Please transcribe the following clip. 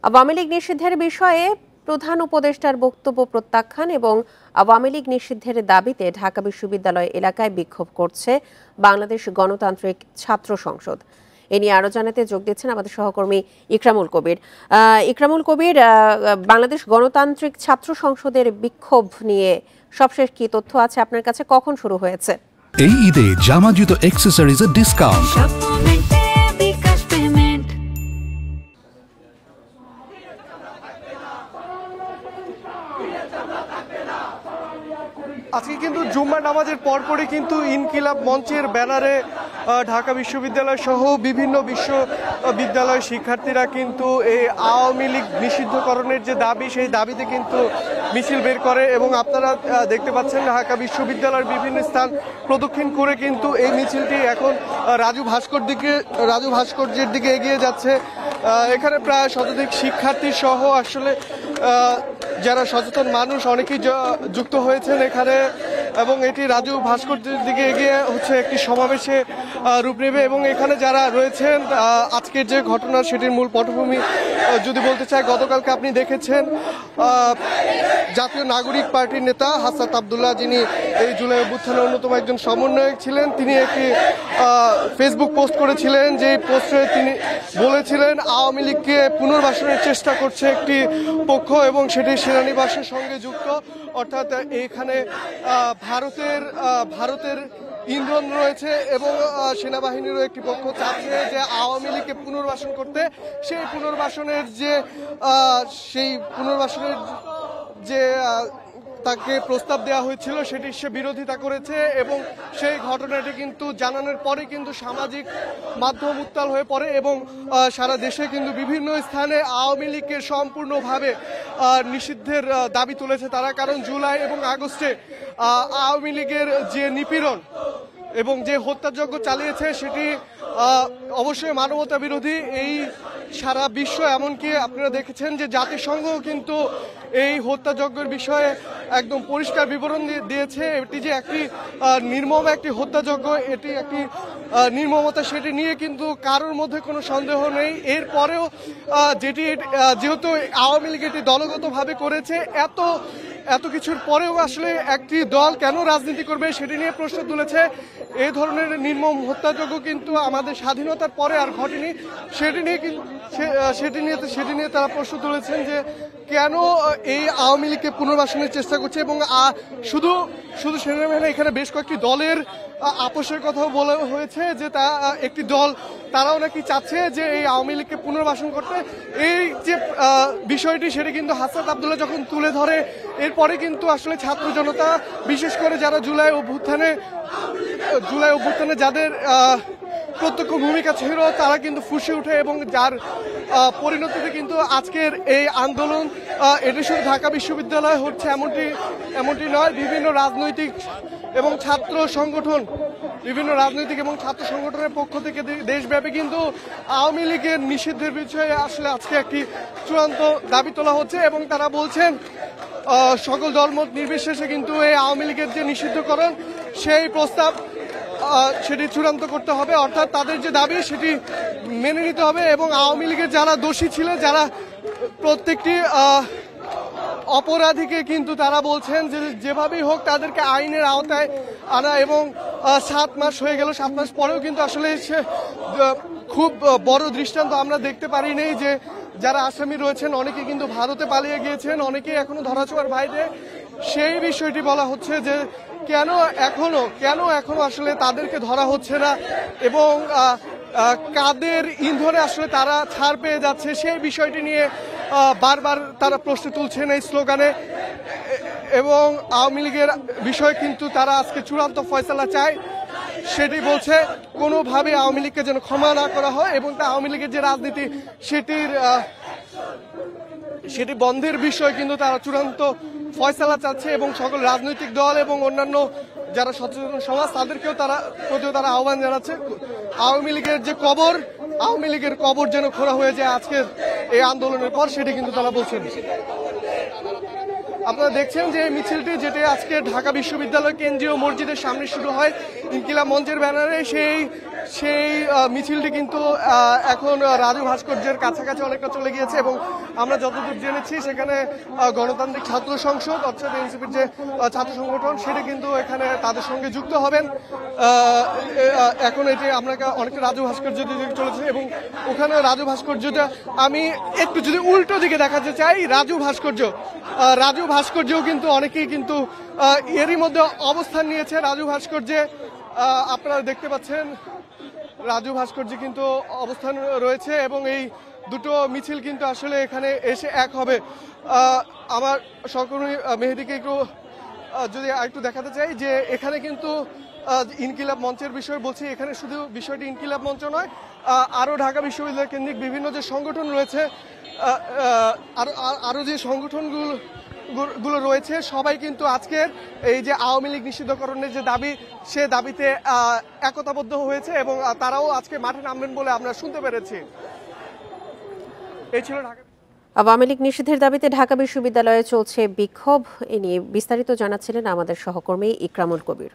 আওয়ামী লীগ নিষিদ্ধের বিষয়ে প্রধান উপদেষ্টার বক্তব্য প্রত্যাখ্যান এবং আওয়ামী লীগ নিষিদ্ধের দাবিতে ঢাকা বিশ্ববিদ্যালয় এলাকায় বিক্ষোভ করছে বাংলাদেশ গণতান্ত্রিক ছাত্র সংসদ। এ নিয়ে আরো জানাতে যোগ দিচ্ছেন আমাদের সহকর্মী ইকরামুল কবির। বাংলাদেশ গণতান্ত্রিক ছাত্র সংসদের বিক্ষোভ নিয়ে সবশেষ কি তথ্য আছে আপনার কাছে? কখন শুরু হয়েছে? এই ঈদে জামা জুতো অ্যাকসেসরিজের ডিসকাউন্ট। আজকে কিন্তু জুম্মার নামাজের পরপরই কিন্তু ইনকিলাব মঞ্চের ব্যানারে ঢাকা বিশ্ববিদ্যালয় সহ বিভিন্ন বিশ্ববিদ্যালয় শিক্ষার্থীরা কিন্তু এই আওয়ামী লীগ নিষিদ্ধকরণের যে দাবি, সেই দাবিতে কিন্তু মিছিল বের করে এবং আপনারা দেখতে পাচ্ছেন ঢাকা বিশ্ববিদ্যালয়ের বিভিন্ন স্থান প্রদক্ষিণ করে কিন্তু এই মিছিলটি এখন রাজু ভাস্কর্যের দিকে এগিয়ে যাচ্ছে। এখানে প্রায় শতাধিক শিক্ষার্থী সহ আসলে যারা সচেতন মানুষ অনেকেই যুক্ত হয়েছেন এখানে, এবং এটি রাজু ভাস্কর্যের দিকে এগিয়ে হচ্ছে একটি সমাবেশে রূপ নেবে। এবং এখানে যারা রয়েছেন আজকের যে ঘটনা সেটির মূল পটভূমি যদি বলতে চাই, গতকালকে আপনি দেখেছেন জাতীয় নাগরিক পার্টির নেতা হাসনাত আব্দুল্লাহ, যিনি এই জুলাই অভ্যুত্থানের অন্যতম একজন সমন্বয়ক ছিলেন, তিনি একটি ফেসবুক পোস্ট করেছিলেন, যে পোস্টে তিনি বলেছিলেন আওয়ামী লীগকে পুনর্বাসনের চেষ্টা করছে একটি পক্ষ এবং সেটি সেনানিবাসের সঙ্গে যুক্ত। অর্থাৎ এখানে ভারতের ইন্ধন রয়েছে এবং সেনাবাহিনীরও একটি পক্ষ চাচ্ছে যে আওয়ামী লীগকে পুনর্বাসন করতে। সেই পুনর্বাসনের যে তাকে প্রস্তাব দেওয়া হয়েছিল সেটি সে বিরোধিতা করেছে এবং সেই ঘটনাটি কিন্তু জানানোর পরে কিন্তু সামাজিক মাধ্যম উত্তাল হয়ে পড়ে এবং সারা দেশে কিন্তু বিভিন্ন স্থানে আওয়ামী লীগকে সম্পূর্ণভাবে নিষিদ্ধের দাবি তুলেছে তারা। কারণ জুলাই এবং আগস্টে আওয়ামী লীগের যে নিপীড়ন এবং যে হত্যাযজ্ঞ চালিয়েছে সেটি অবশ্যই মানবতা বিরোধী। এই সারা বিশ্ব, এমনকি আপনারা দেখেছেন যে জাতিসংঘও কিন্তু এই হত্যাযজ্ঞের বিষয়ে একদম পরিষ্কার বিবরণ দিয়েছে। এটি যে একটি নির্মম একটি হত্যাযজ্ঞ, এটি একটি নির্মমতা, সেটি নিয়ে কিন্তু কারোর মধ্যে কোনো সন্দেহ নেই। এরপরেও যেহেতু আওয়ামী লীগ এটি দলগতভাবে করেছে, এত কিছুর পরেও আসলে একটি দল কেন রাজনীতি করবে সেটি নিয়ে প্রশ্ন তুলেছে। এই ধরনের নির্মম হত্যাযজ্ঞ কিন্তু আমাদের স্বাধীনতার পরে আর ঘটেনি। সেটি নিয়ে তারা প্রশ্ন তুলেছেন যে কেন এই আওয়ামী লীগকে পুনর্বাসনের চেষ্টা করছে এবং শুধু সেনাবাহিনী, এখানে বেশ কয়েকটি দলের আপোষের কথাও বলা হয়েছে যে একটি দল তারাও নাকি চাচ্ছে যে এই আওয়ামী লীগকে পুনর্বাসন করতে। এই যে বিষয়টি সেটি কিন্তু হাসনাত আব্দুল্লাহ যখন তুলে ধরে, এরপরে কিন্তু আসলে ছাত্র জনতা, বিশেষ করে যারা জুলাই অভ্যুত্থানে যাদের প্রত্যক্ষ ভূমিকা ছিল, তারা কিন্তু ফুঁসে ওঠে এবং যার পরিণতিতে কিন্তু আজকের এই আন্দোলন, এটি শুধু ঢাকা বিশ্ববিদ্যালয় হচ্ছে এমনটি নয়, বিভিন্ন রাজনৈতিক এবং ছাত্র সংগঠনের পক্ষ থেকে দেশব্যাপী কিন্তু আওয়ামী লীগের নিষিদ্ধের বিষয়ে আসলে আজকে একটি চূড়ান্ত দাবি তোলা হচ্ছে এবং তারা বলছেন সকল দলমত নির্বিশেষে কিন্তু এই আওয়ামী লীগের যে নিষিদ্ধকরণ সেই প্রস্তাব সেটি চূড়ান্ত করতে হবে। অর্থাৎ তাদের যে দাবি সেটি মেনে নিতে হবে এবং আওয়ামী লীগের যারা দোষী ছিলেন, যারা প্রত্যেকটি অপরাধীকে কিন্তু তারা বলছেন যে যেভাবেই হোক তাদেরকে আইনের আওতায় আনা এবং 7 মাস হয়ে গেল, 7 মাস পরেও কিন্তু আসলে খুব বড় দৃষ্টান্ত আমরা দেখতে পারি নেই যে যারা আসামি রয়েছেন অনেকে কিন্তু ভারতে পালিয়ে গিয়েছেন, অনেকেই এখনো ধরাছোঁয়ার বাইরে। সেই বিষয়টি বলা হচ্ছে যে কেন এখনো আসলে তাদেরকে ধরা হচ্ছে না এবং কাদের ইন্ধনে আসলে তারা ছাড় পেয়ে যাচ্ছে, সেই বিষয়টি নিয়ে বারবার তারা প্রশ্ন তুলছেন এই স্লোগানে। এবং আওয়ামী লীগের বিষয়ে কিন্তু তারা আজকে চূড়ান্ত ফয়সালা চায়, সেটি বলছে কোনোভাবে আওয়ামী লীগকে যেন ক্ষমা না করা হয় এবং তা আওয়ামী লীগের যে রাজনীতি সেটি বন্ধের বিষয় কিন্তু তারা চূড়ান্ত ফয়সালা চাচ্ছে এবং সকল রাজনৈতিক দল এবং অন্যান্য যারা সচেতন সমাজ তাদেরকেও তারা আহ্বান জানাচ্ছে আওয়ামী লীগের কবর যেন খোঁড়া হয়ে যায় আজকের এই আন্দোলনের পর, সেটি কিন্তু তারা বলছেন। আপনারা দেখছেন যে মিছিলটি যেটি আজকে ঢাকা বিশ্ববিদ্যালয় কেন্দ্রীয় মসজিদের সামনে শুরু হয় ইনকিলাব মঞ্চের ব্যানারে, সেই সেই মিছিলটি কিন্তু এখন রাজু ভাস্কর্যের কাছাকাছি অনেকটা চলে গিয়েছে এবং আমরা যতদূর জেনেছি সেখানে গণতান্ত্রিক ছাত্র সংসদ অর্থাৎ এনসিপির যে ছাত্র সংগঠন সেটা কিন্তু এখানে তাদের সঙ্গে যুক্ত হবেন। এখন এটি আপনাকে অনেকটা রাজু ভাস্কর্য দিকে চলেছে এবং ওখানে রাজু ভাস্কর্যটা আমি একটু যদি উল্টো দিকে দেখাতে চাই, রাজু ভাস্কর্যও কিন্তু অনেকেই কিন্তু এরই মধ্যে অবস্থান নিয়েছে রাজু ভাস্কর্যে। আপনারা দেখতে পাচ্ছেন রাজু ভাস্কর্যে কিন্তু অবস্থান রয়েছে এবং এই দুটো মিছিল কিন্তু আসলে এখানে এসে এক হবে। আমার সহকর্মী মেহেদীকে একটু যদি একটু দেখাতে চাই যে এখানে কিন্তু ইনকিলাব মঞ্চের বিষয় বলছি, এখানে শুধু বিষয়টি ইনকিলাব মঞ্চ নয়, আরও ঢাকা বিশ্ববিদ্যালয় কেন্দ্রিক বিভিন্ন যে সংগঠন রয়েছে, আরও যে সংগঠনগুলো রয়েছে সবাই কিন্তু আজকের এই যে আওয়ামী লীগ নিষিদ্ধকরণের যে দাবি সে দাবিতে একতাবদ্ধ হয়েছে এবং তারাও আজকে মাঠে নামবেন বলে আমরা শুনতে পেরেছি। এই ছিল ঢাকা। আওয়ামী লীগ নিষিদ্ধের দাবিতে ঢাকা বিশ্ববিদ্যালয়ে চলছে বিক্ষোভ। এ নিয়ে বিস্তারিত জানাচ্ছিলেন আমাদের সহকর্মী ইকরামুল কবির।